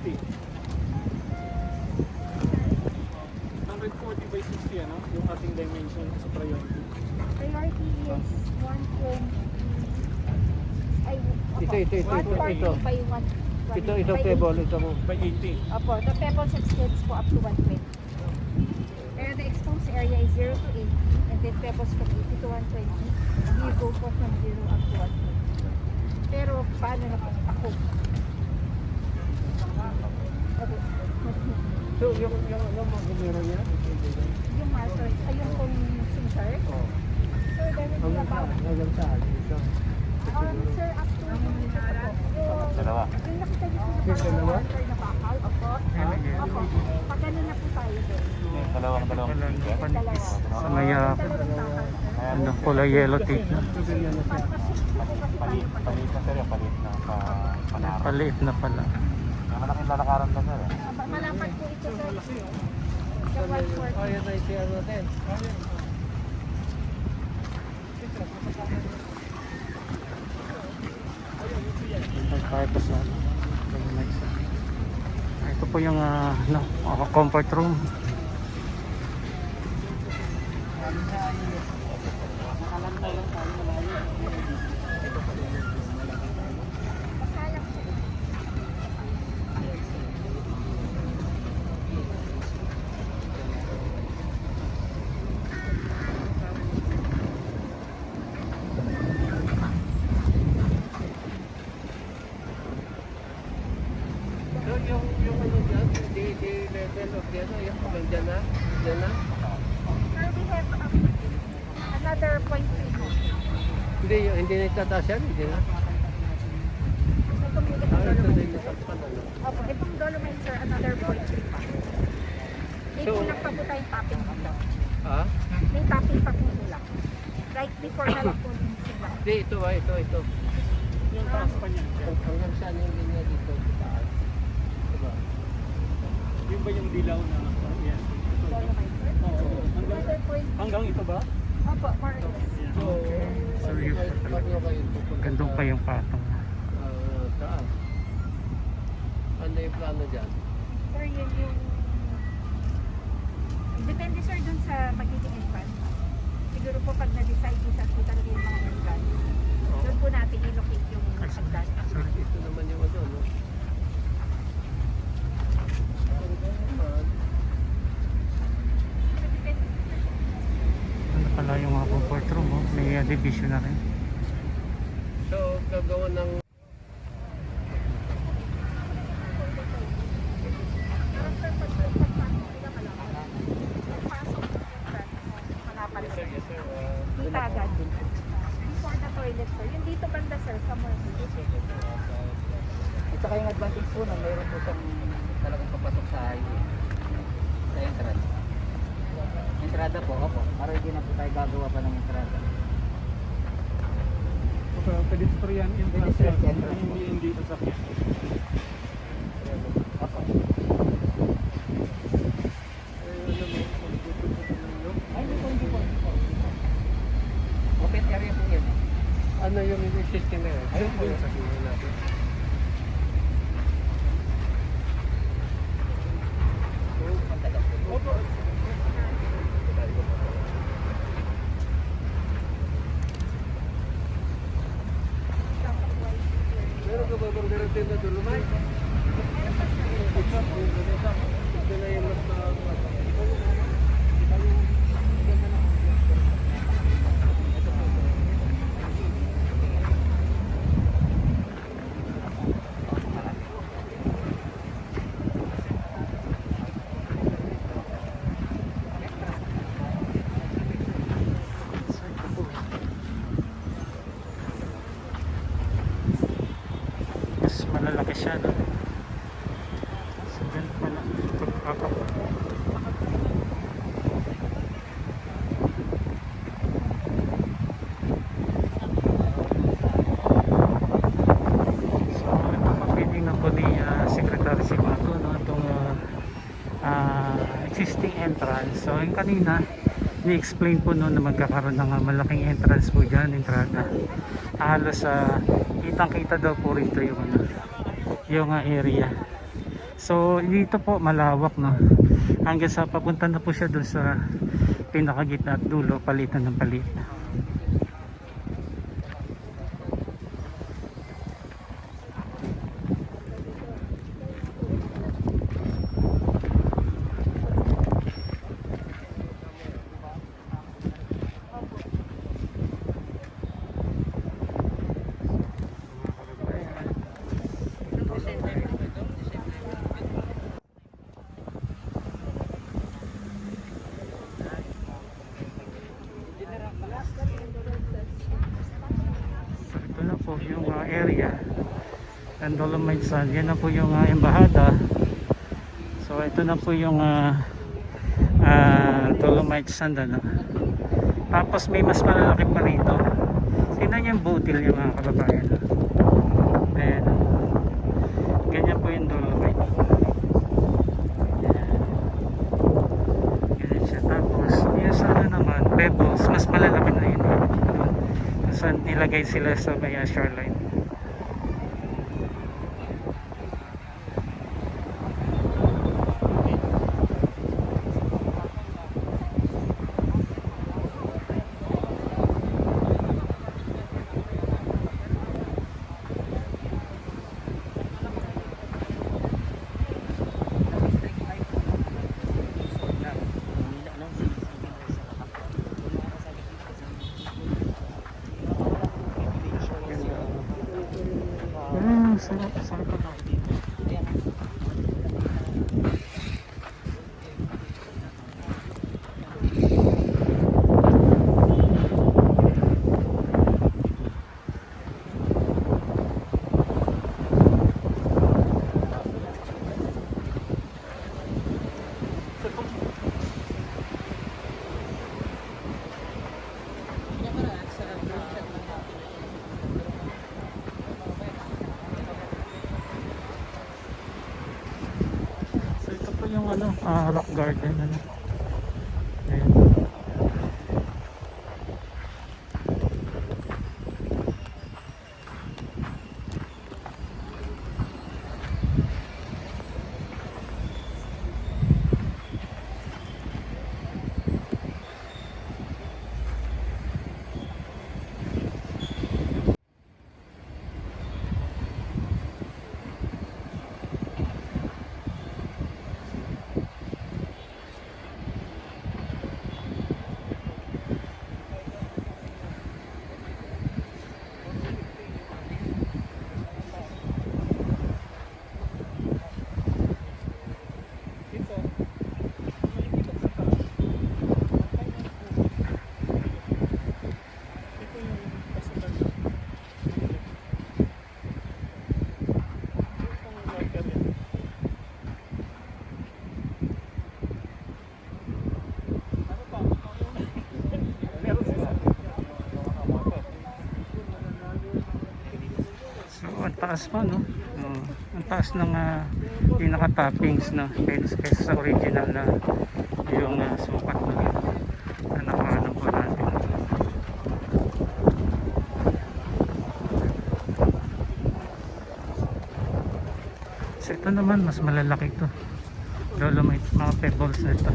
60. 140 by 60, ano? Yung ating dimension sa priority. Priority is 120. Ay, opo, Ito. 140 by 120. Ito by pebble, 80. ito mo. By 80. Opo, the pebbles extends po up to 120. Pero the exposed area is 0 to 80, and then pebbles from 80 to 120. You go po from 0 up to 120. Pero paano na po ako? Okay. So, yung ano, mga gumero niya? Yung marker, ay yung kung sensor. Oo. So, there will be about, Hanggang saan? Ito. sir, up to yung Dalawa. yung nakita niyo po Yung yung dalawa? marker na bakal. Opo. Opo. Pag ganun na po tayo doon. Dalawang ticket. Dalawa. Sa may Dalawang bakal. ano, kulay yellow tape na. Papasok po kasi Palit tayo na sir, yung palit na panaro. Paliit na pala. Yung malaking lalakaran na sir. malapad po ito sir. Sa 140. Kaya na i-share natin. Tapos na. Ito po yung ano, comfort room. Masalang siya. So, yung ano dyan, the level of the ano, yung hanggang dyan na? Dyan na? Sir, we have another point 3 mo. Hindi na itataas yan, hindi na. May community Ito na dolomite. yung nasakpan, ano? Opo, itong dolomite sir, another point 3 pa. May So- kulang pa po tayong topping dito. Ha? May topping pa po kulang. Right before na lang po yung sila. Hindi, ito. Yung taas pa niya. Hanggang saan yung linya dito sa taas? Diba? Yung ba yung dilaw na? Yan. Ito. Dolomite sir. Oo. Another point. Hanggang ito ba? Opo, more or less. So, Serious pa talaga. paano kayo pupunta Gandong sa, pa yung patong. taas? Ano yung plano dyan? Sir, yun yung... Depende sir dun sa magiging entrance. Siguro po pag na-decide po sa po talaga yung mga entrance. Doon po natin i-locate yung hagdan. Ito naman yung ano, no? Ano pala yung comfort room, oh. May division na rin. So, gagawa ng Parang sir, pagpasok nila malaman. Pagpasok ng entrance, malapad sir. Kita agad. Before the toilet sir. Yung dito banda sir, somewhere dito. At saka yung advantage po na mayroon po siyang talagang papasok sa highway. Sa entrance. Entrada po, opo. Para hindi na po tayo gagawa pa ng entrada. Pedestrian entrance. Pedestrian entrance. Hindi sasakyan. Opo. Ay, hindi po. Open area po yun. ano yung existing na yun? Ayun po yung sabihin natin. Meron ka ba bang darating na Dolomite? Ito na yung mas Mas malalaki siya, no? So, ganun pala. Pagkakapag. So, ito magtitingnan po ni Secretary Simato, no? Itong existing entrance. So, yung kanina, ni-explain po noon na magkakaroon ng malaking entrance po dyan, entrada. Halos kitang kita daw po rito yung area. So dito po malawak, no, hanggang sa papunta na po siya doon sa pinakagitna at dulo, palitan ng palit. So ito na po yung area ng Dolomite Sand. Yan na po yung embahada. So ito na po yung Dolomite Sand, ano. Tapos may mas malalaki pa rito. Tingnan yung butil niya, mga kababayan. Ayan. Ganyan po yung Dolomite. Ayan. Ganyan siya. Tapos yung sa ano naman, pebbles, mas malalaki na yun. Kung saan nilagay sila sa may shoreline. Sarap, sarap. Yung ano, rock garden, ano. Ayan. Ang taas pa, no? Ang taas ng pinaka-toppings, no? Kaysa sa original na yung sukat na nakaano po natin. So ito naman mas malalaki to. Dolomite, mga pebbles na ito.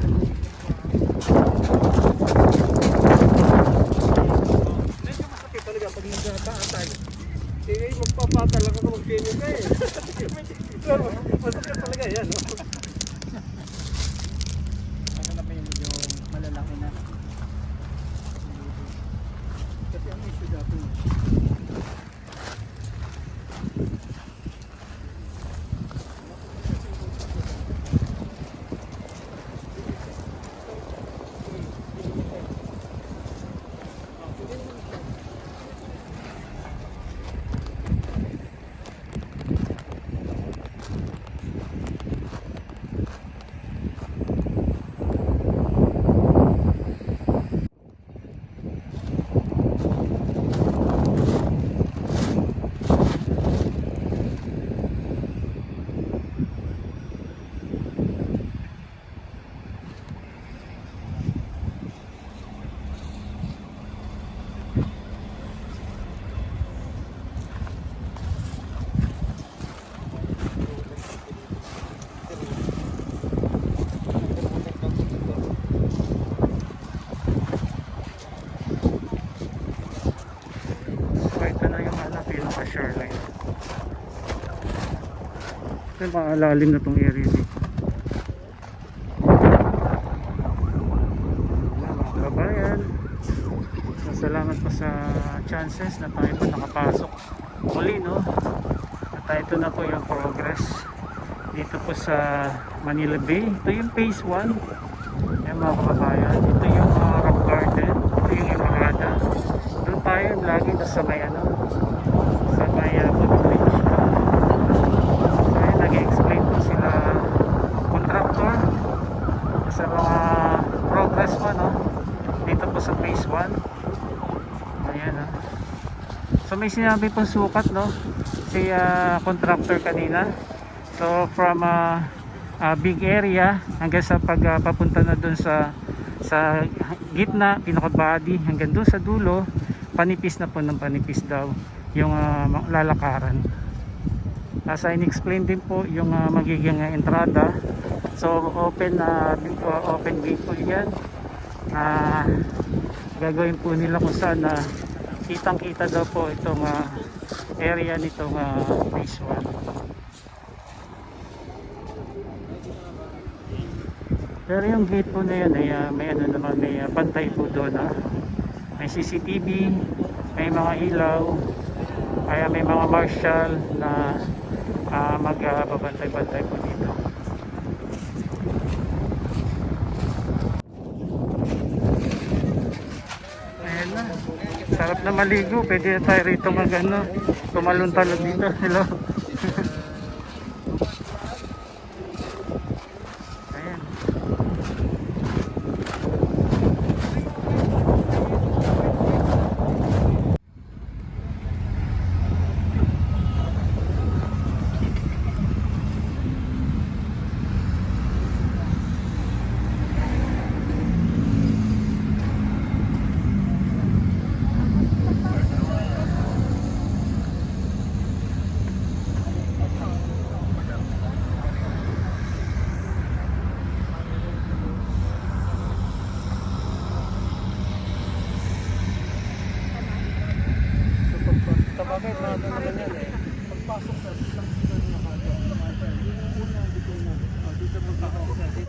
Medyo masakit talaga pag nagkataatay. Eh, magpapatala ka mag-penyo ka eh. Masakit talaga yan. Ano na ba yung malalaki na? Kasi ang issue dati. Ito maalalim na tong area dito. Mga kabayan, so, salamat po sa chances na tayo po nakapasok muli, no? At ito na po yung progress dito po sa Manila Bay. Ito yung phase 1. Yan mga kabayan, ito yung rock garden, ito yung Emerada. Doon tayo lagi na sa may ano, sa may footbridge. So yun, nag-explain po sila contractor sa mga progress mo, no? Dito po sa phase 1. Ayan, no? So may sinabi po sukat, no? Si contractor kanina. So from big area hanggang sa papunta na dun sa gitna, pinaka body hanggang dun sa dulo, panipis na po ng panipis daw yung lalakaran. As I explain din po yung magiging entrada. So open gate po yan. Gagawin po nila kung saan kitang kita daw po itong area nitong phase 1. Pero yung gate po na yan ay may ano naman, may bantay po doon, may CCTV, may mga ilaw, kaya may mga marshal na magbabantay-bantay po dito. Ayan na, sarap na maligo, pwede na tayo rito tumalon-talon dito. Hello. Sabagay, mga naman yan eh. Pagpasok sa isang dito na kagad. Dito magkakaroon.